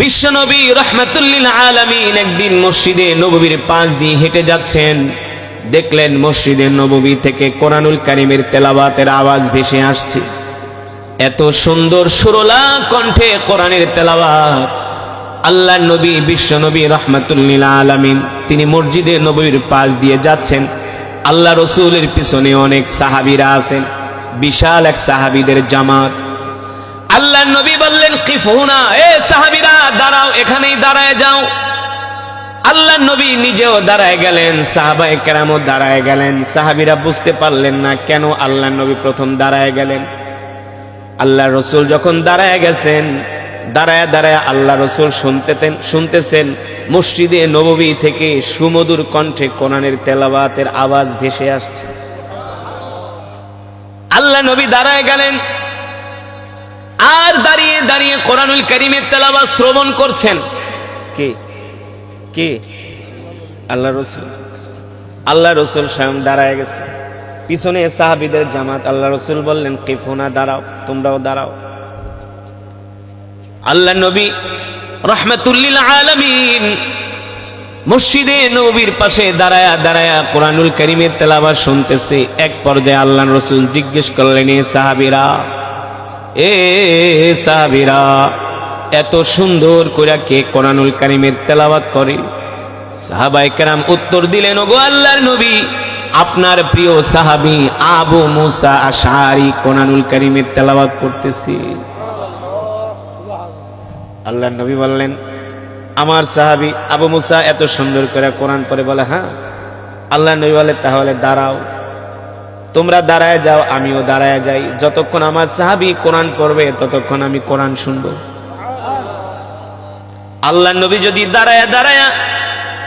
বিশ্বনবী রাহমাতুল লিল আলামিন একদিন মসজিদে নববীর পাশ দিয়ে হেঁটে যাচ্ছেন। দেখলেন মসজিদে নববী থেকে কোরআনুল কারীমের তেলাওয়াতের আওয়াজ ভেসে আসছে। এত সুন্দর সুরলা কণ্ঠে কোরআনের তেলাওয়াত। আল্লাহর নবী বিশ্বনবী রাহমাতুল লিল আলামিন তিনি মসজিদে নববীর পাশ দিয়ে যাচ্ছেন। আল্লাহ রাসূলের পিছনে অনেক সাহাবীরা আছেন, বিশাল এক সাহাবীদের জামাত। আল্লাহ নবী বললেন, কিফুনা, এ সাহাবীরা দাঁড়াও, এখানেই দাঁড়ায় যাও। আল্লাহ নবী নিজেও দাঁড়ায় গেলেন, সাহাবায়ে কেরামও দাঁড়ায় গেলেন। সাহাবীরা বুঝতে পারলেন না কেন আল্লাহ নবী প্রথম দাঁড়ায় গেলেন। আল্লাহ রাসূল যখন দাঁড়ায় গেছেন, দাঁড়ায় দাঁড়ায় আল্লাহ রাসূল শুনতেছেন মসজিদে নববী থেকে সুমধুর কণ্ঠে কোরআনের তেলাওয়াতের আওয়াজ ভেসে আসছে। আল্লাহ নবী দাঁড়ায় গেলেন আর দাঁড়িয়ে দাঁড়িয়ে কোরআনুল কারীমের তেলাওয়াত শ্রবণ করছেন। কে কে? আল্লাহ রাসূল। আল্লাহ রাসূল স্বয়ং দাঁড়ায় গেছে, পিছনে সাহাবীদের জামাত। আল্লাহ রাসূল বললেন, কিফুনা, দাঁড়াও, তোমরাও দাঁড়াও। আল্লাহ নবী রাহমাতুল লিল আলামিন মসজিদে নববীর পাশে দাঁড়ায়া দাঁড়ায়া কোরআনুল কারীমের তেলাওয়াত শুনতেছে। এক পর্যায়ে আল্লাহ রাসূল জিজ্ঞেস করলেন, এ সাহাবীরা, এ সাহাবীরা, এত সুন্দর করে কে কোরআনুল কারীমের তেলাওয়াত করে? সাহাবায়ে কেরাম উত্তর দিলেন, ওগো আল্লাহর নবী, আপনার প্রিয় সাহাবী আবু মুসা আশআরী কোরআনুল কারীমের তেলাওয়াত করতেছে। আল্লাহর নবী বললেন, আমার সাহাবী আবু মুসা এত সুন্দর করে কোরআন পড়ে? বলে, হ্যাঁ। আল্লাহর নবী বলে, তাহলে দাঁড়াও, তোমরা দাঁড়ায় যাও, আমিও দাঁড়ায় যাই। যতক্ষণ আমার সাহাবী কোরআন পড়বে ততক্ষণ আমি কোরআন শুনবো। আল্লাহর নবী যদি দাঁড়ায় দাঁড়ায়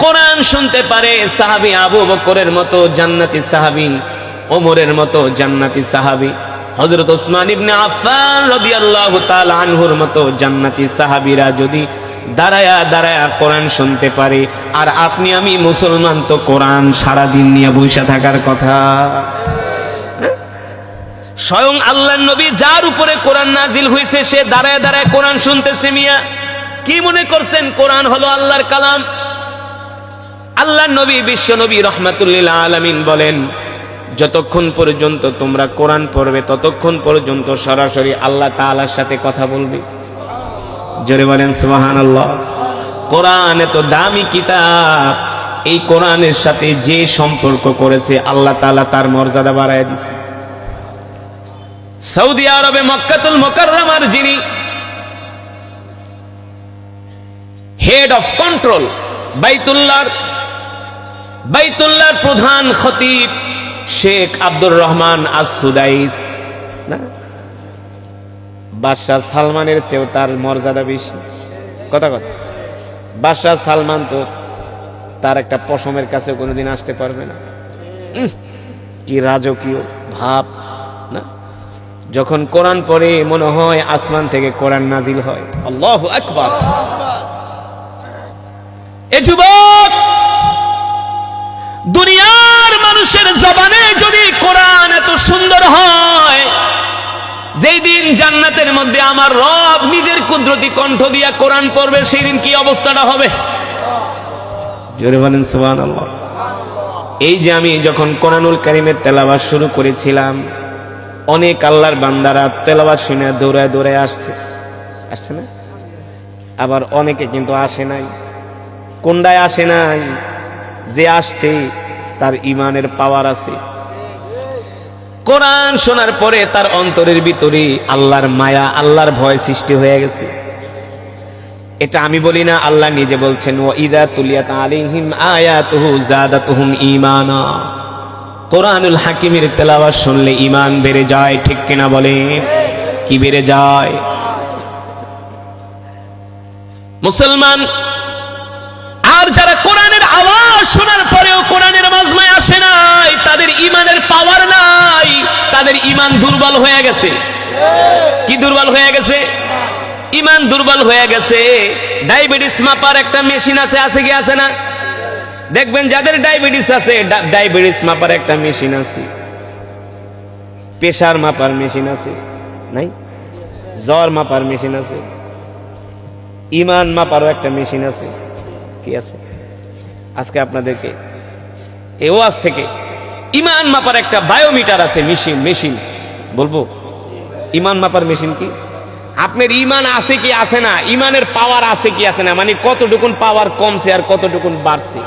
কোরআন শুনতে পারে, সাহাবী আবু বকরের মতো জান্নাতি সাহাবী, ওমরের মতো জান্নাতি সাহাবী, হযরত ওসমান ইবনে আফফান রাদিয়াল্লাহু তাআলা আনহুর মতো জান্নাতি সাহাবীরা যদি দাঁড়ায়া দাঁড়ায়া কোরআন শুনতে পারে, আর আপনি আমি মুসলমান তো কোরআন সারাদিন নিয়ে বসে থাকার কথা। স্বয়ং আল্লাহর নবী যার উপরে কোরআন নাজিল হয়েছে সে দাঁড়ায় দাঁড়ায় কোরআন শুনতেছে। মিয়া কি মনে করছেন কোরআন হলো আল্লাহর কালাম? আল্লাহর নবী বিশ্ব নবী রাহমাতুল লিল আলামিন বলেন, যতক্ষণ পর্যন্ত তোমরা কোরআন পড়বে ততক্ষণ পর্যন্ত সরাসরি আল্লাহ তাআলার সাথে কথা বলবে। জোরে বলেন সুবহানাল্লাহ। কোরআন এত দামি কিতাব, এই কোরআনের সাথে যে সম্পর্ক করেছে আল্লাহ তাআলা তার মর্যাদা বাড়ায় দিয়েছে। সৌদি আরবে মক্কাতুল মুকাররমার যিনি হেড অফ কন্ট্রোল, বাইতুল্লাহর প্রধান খতিব শেখ আব্দুর রহমান আস-সুদাইস, না, বাদশাহ সালমানের চেয়েও তার মর্যাদা বেশি। কথা কথা, বাদশাহ সালমান তো তার একটা পশমের কাছে কোনোদিন আসতে পারবে না। কি রাজকীয় ভাব না! যখন কোরআন পড়ে মনে হয় আসমান থেকে কোরআন নাজিল হয়। আল্লাহু আকবার। এ যুবক, দুনিয়ার মানুষের জবানে যদি কোরআন এত সুন্দর হয়, যেই দিন জান্নাতের মধ্যে আমার রব নিজের কুদরতি কণ্ঠ দিয়া কোরআন পড়বে, সেই দিন কি অবস্থাটা হবে? জোরে বলেন সুবহানাল্লাহ। এই যে আমি যখন কোরআনুল কারীমের তেলাওয়াত শুরু করেছিলাম, অনেক আল্লাহর বান্দারা তেলাওয়াত শুনে দৌড়ায় দৌড়ায় আসছে না? আবার অনেকে কিন্তু আসে নাই। কোনটায় আসে নাই? যে আসছে তার ঈমানের পাওয়ার আছে। কোরআন শোনার পরে তার অন্তরের ভিতরে আল্লাহর মায়া, আল্লাহর ভয় সৃষ্টি হয়ে গেছে। এটা আমি বলি না, আল্লাহ নিজে বলছেন, ওয়া ইযা তুলিয়াত আলাইহিম আয়াতুহু যাদাতুহুম ঈমানা। কোরআনুল হাকিমের তেলাওয়াত শুনলে ঈমান বেড়ে যায়। ঠিক কিনা বলে? কি বেড়ে যায়? মুসলমান আর যারা কোরআনের আওয়াজ শোনার পরেও কোরআনের মাজমায় আসে নাই, তাদের ঈমানের পাওয়ার নাই, তাদের ঈমান দুর্বল হয়ে গেছে। কি দুর্বল হয়ে গেছে? ঈমান দুর্বল হয়ে গেছে। ডায়াবেটিস মাপার একটা মেশিন আছে কি আছে না? দেখবেন যাদের ডায়াবেটিস আছে, ডায়াবেটিস মাপার একটা মেশিন আছে, প্রেসার মাপার মেশিন আছে, নাই? জ্বর মাপার মেশিন আছে। ইমান মাপারও একটা মেশিন আছে। কি আছে? আজকে আপনাদেরকে এই ওয়াজ থেকে ইমান মাপার একটা বায়োমিটার আছে, মেশিন বলবো। ইমান মাপার মেশিন কি? আপনার ইমান আছে কি আছে না, ইমানের পাওয়ার আছে কি আছে না, মানে কতটুকুন পাওয়ার কমছে আর কতটুকুন বাড়ছে,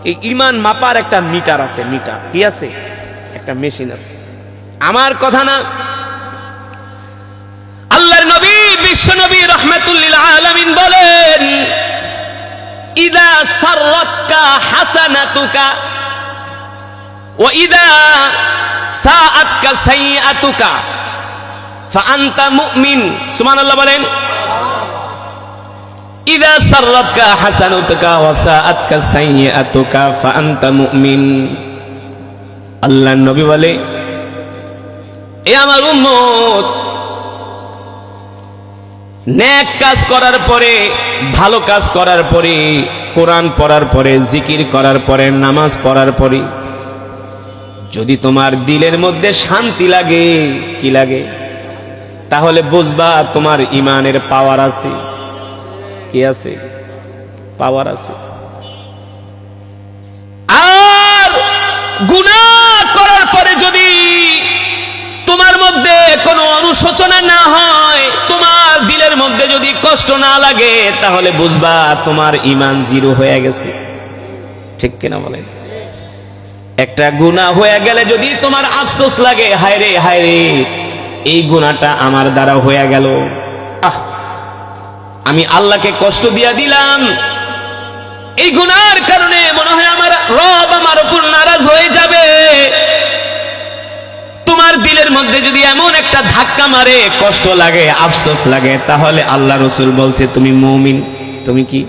এই ইমান মাপার একটা মিটার আছে। মিটার কি আছে? একটা মেশিন আছে। আমার কথা না, আল্লাহর নবী বিশ্ব নবী রাহমাতুল লিল আলামিন বলেন, ইদা সাররাতকা হাসানাতুকা ওয়া ইদা সাআতকা সাইয়্যাতুকা ফাআনতা মুমিন। সুবহানাল্লাহ বলেন। ইদা সাররাতকা হাসানাতুকা ওয়া সাআতকা সাইয়্যাতুকা ফাআনতা মুমিন। আল্লাহর নবী বলে, এ আমার উম্মত, নেক কাজ করার পরে, ভালো কাজ করার পরে, কোরআন পড়ার পরে, জিকির করার পরে, নামাজ পড়ার পরে যদি তোমার দিলের মধ্যে শান্তি লাগে, কি লাগে, তাহলে বুঝবা তোমার ইমানের পাওয়ার আছে। কি আছে? পাওয়ার আছে। আর গুনাহ করার পরে যদি তোমার মধ্যে কোনো অনুশোচনা না হয়, তোমার দিলের মধ্যে যদি কষ্ট না লাগে, তাহলে বুঝবা তোমার ইমান জিরো হয়ে গেছে। ঠিক কিনা বলেন? একটা গুনাহ হয়ে গেলে যদি তোমার আফসোস লাগে, হায় রে হায় রে, এই গুনাহটা আমার দ্বারা হয়ে গেল, আমি আল্লাহকে কষ্ট দিয়া দিলাম, এই গুনাহর কারণে মনে হয় আমার রব আমার উপর নারাজ হয়ে যাবে। তোমার দিলের মধ্যে যদি এমন একটা ধাক্কা মারে, কষ্ট লাগে, আফসোস লাগে, তাহলে আল্লাহ রাসূল বলছে তুমি মুমিন। তুমি কি?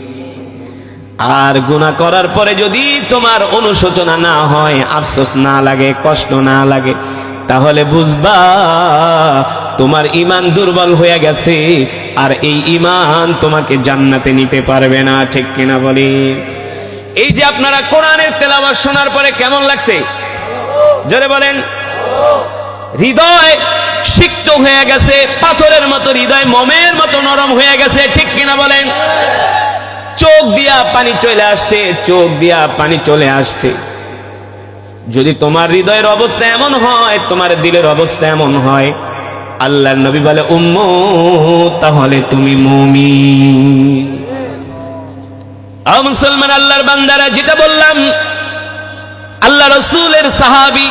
আর গুনাহ করার পরে যদি তোমার অনুশোচনা না হয়, আফসোস না লাগে, কষ্ট না লাগে, তাহলে বুঝবা তোমার ঈমান দুর্বল হয়ে গেছে, আর এই ঈমান তোমাকে জান্নাতে নিতে পারবে না। ঠিক কিনা বলি? এই যে আপনারা কোরআনের তেলাওয়াত শোনার পরে কেমন লাগছে? জোরে বলেন। হৃদয় সিক্ত হয়ে গেছে, পাথরের মতো হৃদয় মোমের মতো নরম হয়ে গেছে। ঠিক কিনা বলেন? চোখ দিয়া পানি চলে আসছে, চোখ দিয়া পানি চলে আসছে। যদি তোমার হৃদয়ের অবস্থা এমন হয়, তোমার দিলের অবস্থা এমন হয়, আল্লাহর নবী বলে উম্মত, তাহলে তুমি মুমিন। মুসলমান আল্লাহর বান্দারা, যেটা বললাম, আল্লাহ রাসূলের সাহাবী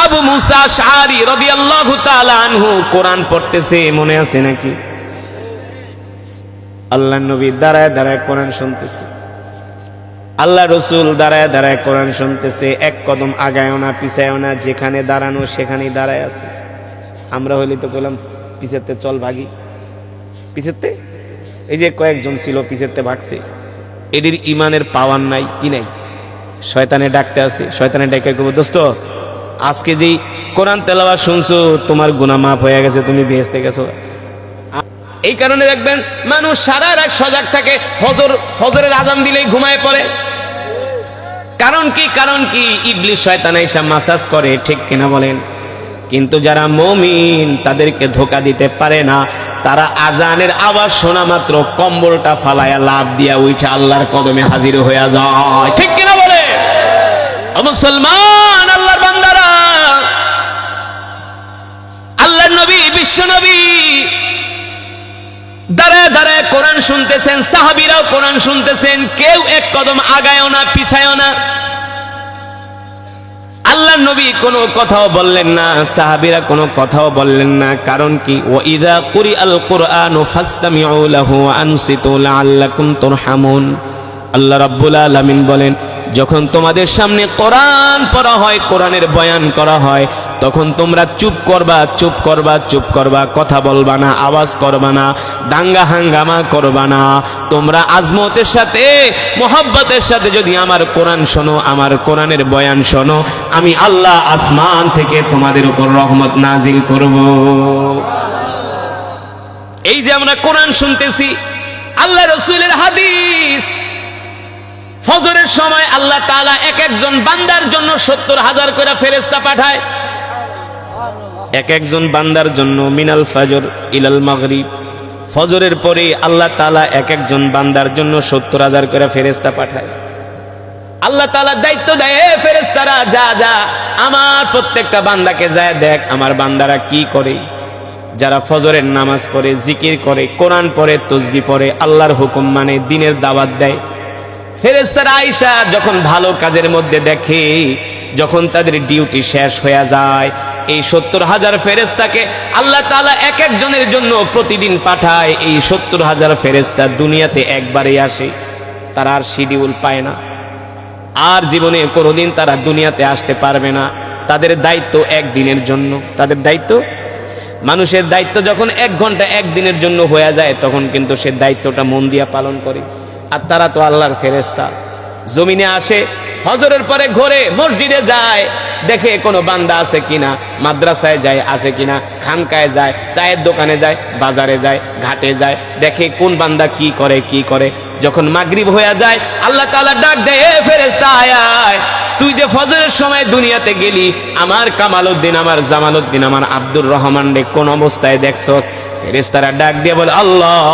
আবু মুসা আশআরী রাদিয়াল্লাহু তাআলা আনহু কোরআন পড়তেছে, মনে আছে নাকি? আল্লাহর নবী দাঁড়ায় দাঁড়ায় কোরআন শুনতেছে, আল্লাহ রাসূল দাঁড়ায় দাঁড়ায় কোরআন শুনতেছে, এক কদম আগায়ও না পিছায়ও না, যেখানে দাঁড়ানো সেখানেই দাঁড়ায় আছে। আমরা হইলে তো বললাম পিছেতে চল ভাগি, পিছেতে। এই যে কয়েকজন ছিল পিছেতে ভাগছে, এদের ইমানের পাওয়ার নাই। কি নাই? শয়তানে ডাকতে আছে, শয়তানে ডাকে কইব, দোস্ত আজকে যেই কোরআন তেলাওয়াত শুনছো, তোমার গুনাহ মাফ হয়ে গেছে, তুমি বেহেশতে গেছো। এই কারণে দেখবেন মানুষ সারা রাত সজাগ থাকে, ফজরের আজান দিলেই ঘুমায় পড়ে। কারণ কি? কারণ কি? ইবলিস শয়তান এসে মাসাজ করে। ঠিক কিনা বলেন? কিন্তু যারা মুমিন, তাদেরকে ধোঁকা দিতে পারে না। তারা আজানের আওয়াজ শোনা মাত্র কম্বলটা ফালায়া লাভ দিয়া উঠে আল্লাহর কদমে হাজির হয়ে যায়। ঠিক কিনা বলে? মুসলমান আল্লাহর বান্দারা, আল্লাহর নবী বিশ্ব নবী দাঁড়ায় দাঁড়ায় কোরআন শুনতেছেন, সাহাবীরাও কোরআন শুনতেছেন, কেউ এক কদম আগায়ও না পিছায়ও না। আল্লাহর নবী কোনো কথাও বললেন না, সাহাবীরা কোনো কথাও বললেন না। কারণ কি? ওয়া ইযা কুরিআল কুরআনু ফাসতামিউ লাহু ওয়া আনসিতু লাআল্লাকুম তুরহামুন। আল্লাহ রাব্বুল আলামিন বলেন, যখন তোমাদের সামনে কোরআন পড়া হয়, কোরআনের বয়ান করা হয়, তখন তোমরা চুপ করবা, চুপ করবা, চুপ করবা, কথা বলবা না, আওয়াজ করবা না, দাঙ্গা হাঙ্গামা করবা না। তোমরা আজমতের সাথে, মোহাব্বতের সাথে যদি আমার কোরআন শোনো, আমার কোরআনের বয়ান শোনো, আমি আল্লাহ আসমান থেকে তোমাদের উপর রহমত নাজিল করব। এই যে আমরা কোরআন শুনতেছি, আল্লাহ রাসূলের হাদিস, ফজরের সময় আল্লাহ তাআলা এক একজন বান্দার জন্য ৭০,০০০ করে ফেরেশতা পাঠায়। এক একজন বান্দার জন্য মিনাল ফজর ইলাল মাগরিব, ফজরের পরে আল্লাহ তাআলা এক একজন বান্দার জন্য 70,000 করে ফেরেশতা পাঠায়। আল্লাহ তাআলা দায়িত্ব দেয়, ফেরেশতারা যা যা আমার প্রত্যেকটা বান্দাকে যায় দেখ আমার বান্দারা কি করে। যারা ফজরের নামাজ পড়ে, জিকির করে, কোরআন পড়ে, তাসবিহ পড়ে, আল্লাহর হুকুম মানে, দিনের দাওয়াত দেয়। ফেরেশতারা আয়েশা যখন ভালো কাজের মধ্যে দেখে, যখন তাদের ডিউটি শেষ হয়ে যায়, এই 70,000 ফেরেশতাকে আল্লাহ তাআলা এক একজনের জন্য প্রতিদিন পাঠায়। এই 70,000 ফেরেশতা দুনিয়াতে একবারই আসে, তারা আর শিডিউল পায় না, আর জীবনে কোনোদিন তারা দুনিয়াতে আসতে পারবে না। তাদের দায়িত্ব একদিনের জন্য। তাদের দায়িত্ব, মানুষের দায়িত্ব যখন 1 ঘন্টা 1 দিনের জন্য হয়ে যায়, তখন কিন্তু সে দায়িত্বটা মন দিয়া পালন করে। আর তারা তো আল্লাহর ফেরেশতা, জমিনে আসে, ফজরের পরে ঘোরে, মসজিদে যায়, দেখে কোনো বান্দা আছে কিনা, মাদ্রাসায় যায় আছে কিনা, খানকায় যায়, চায়ের দোকানে যায়, বাজারে যায়, ঘাটে যায়, দেখে কোন বান্দা কি করে। যখন মাগরিব হয়ে যায়, আল্লাহ তাআলা ডাক দেয়, এ ফেরেশতা আয় আয়, তুই যে ফজরের সময় দুনিয়াতে গেলি, আমার কামালউদ্দিন, আমার জামালউদ্দিন, আমার আব্দুর রহমান রে কোন অবস্থায় দেখছস? ফেরেশতারা ডাক দিয়ে বলে, আল্লাহ,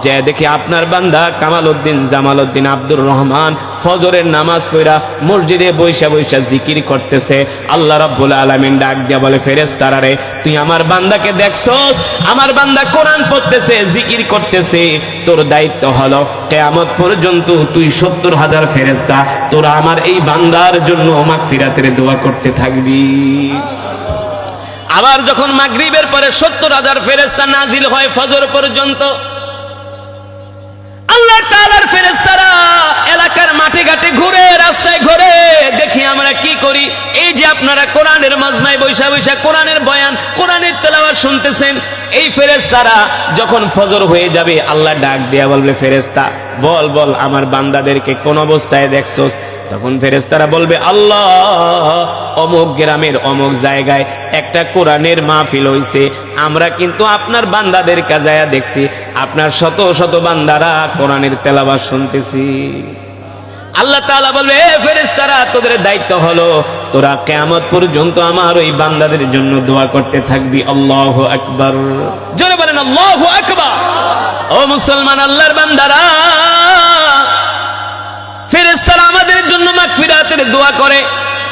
যে দেখি আপনার বান্দা কামালউদ্দিন, জামালউদ্দিন, আব্দুর রহমান ফজরের নামাজ পড়া মসজিদে বৈশা বৈশা জিকির করতেছে। আল্লাহ রাব্বুল আলামিন ডাক দিয়ে বলে, ফেরেশতারা রে, তুই আমার বান্দাকে দেখছস? আমার বান্দা কোরআন পড়তেছে, জিকির করতেছে। তোর দায়িত্ব হলো কিয়ামত পর্যন্ত তুই 70,000 ফেরেশতা তোরা আমার এই বান্দার জন্য মাগফিরাতের দোয়া করতে থাকবি। আবার যখন মাগরিবের পরে 70,000 ফেরেশতা নাজিল হয় ফজর পর্যন্ত, আল্লাহ তাআলার ফেরেশতারা এলাকার মাঠে ঘাটে ঘুরে, রাস্তায় ঘুরে, দেখি আমরা কি করি। এই যে আপনারা কোরআনের মাজমায় বৈশা বৈশা কোরআনের বয়ান, কোরআনের তেলাওয়াত শুনতেছেন, এই ফেরেশতারা যখন ফজর হয়ে যাবে, আল্লাহ ডাক দেয়া বলবে, ফেরেশতা বল বল আমার বান্দাদেরকে কোন অবস্থায় দেখছস? তখন ফেরেশতারা বলবে, আল্লাহ, অমুক গ্রামের অমুক জায়গায় একটা কোরআনের মাহফিল হইছে, আমরা কিন্তু আপনার বান্দাদের কাজায়া দেখছি, আপনার শত শত বান্দারা কোরআনের তেলাওয়াত শুনতেছি। আল্লাহ তাআলা বলবে, এ ফেরেশতারা, তোদের দায়িত্ব হলো তোরা কিয়ামত পর্যন্ত আমার ওই বান্দাদের জন্য দোয়া করতে থাকবি। আল্লাহু আকবার, জোরে বলেন আল্লাহু আকবার। ও মুসলমান, আল্লাহর বান্দারা, ফেরেশতারা আমাদের জন্য মাগফিরাতের দোয়া করে,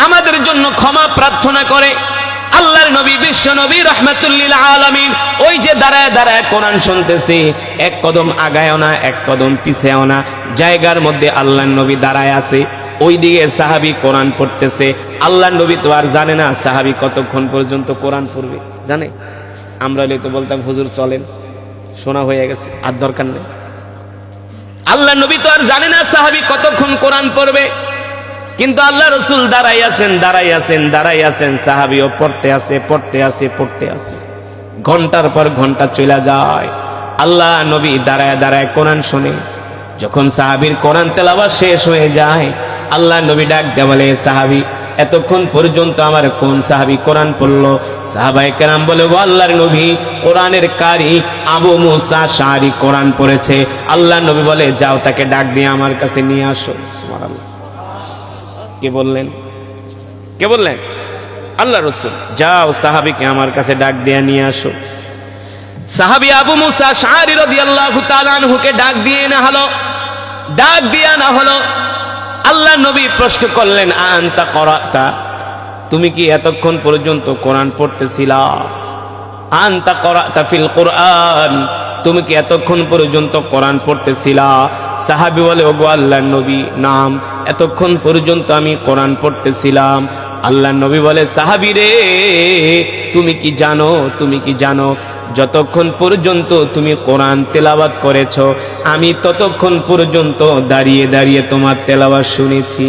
আমাদের জন্য ক্ষমা প্রার্থনা করে। আল্লাহর নবী, বিশ্ব নবী রাহমাতুল লিল আলামিন, ওই যে দাঁড়ায় দাঁড়ায় কোরআন শুনতেছে, এক কদম আগায়ও না, এক কদম পিছেও না, জায়গার মধ্যে আল্লাহর নবী দাঁড়ায় আছে। ওইদিকে সাহাবী কোরআন পড়তেছে। আল্লাহর নবী তো আর জানে না সাহাবী কতক্ষণ পর্যন্ত কোরআন পড়বে, জানে? আমরা তো বলতাম, হুজুর চলেন, শোনা হয়ে গেছে, আর দরকার নেই। আল্লাহর নবী তো আর জানে না সাহাবী কতক্ষণ কোরআন পড়বে, কিন্তু আল্লাহ রাসূল দাঁড়াই আছেন, সাহাবীও পড়তে আছে। ঘন্টার পর ঘন্টা চলে যায়, আল্লাহ নবী দাঁড়ায় দাঁড়ায় কোরআন শুনে। যখন সাহাবীর কোরআন তেলাওয়াত শেষ হয়ে যায়, আল্লাহ নবী ডাক দিয়ে বলে, সাহাবী, এতক্ষণ পর্যন্ত আমার কোন সাহাবী কোরআন পড়লো? সাহাবায়ে কেরাম বলে, ও আল্লাহর নবী, কোরআনের কারি আবু মুসা আশআরী কোরআন পড়েছে। আল্লাহ নবী বলে, যাও তাকে ডাক দিয়ে আমার কাছে নিয়ে আসো। সুবহানাল্লাহ। কে বললেন? আল্লাহ রাসূল। যাও সাহাবীকে আমার কাছে ডাক দিয়ে নিয়ে আসো। সাহাবী আবু মুসা আশআরী রাদিয়াল্লাহু তাআলা আনহুকে ডাক দিয়ে না হলো। আল্লাহ নবী প্রশ্ন করলেন, আনতা করাতা, তুমি কি এতক্ষণ পর্যন্ত কোরআন পড়তেছিলা? আনতা করাতা ফিল কোরআন, তুমি কি এতক্ষণ পর্যন্ত কোরআন পড়তেছিলা? সাহাবী বলে, ওগো আল্লাহর নবী, নাম, এতক্ষণ পর্যন্ত আমি কোরআন পড়তেছিলাম। আল্লাহর নবী বলে, সাহাবী রে, তুমি কি জানো যতক্ষণ পর্যন্ত তুমি কোরআন তেলাওয়াত করেছো, আমি ততক্ষণ পর্যন্ত দাঁড়িয়ে দাঁড়িয়ে তোমার তেলাওয়াত শুনেছি।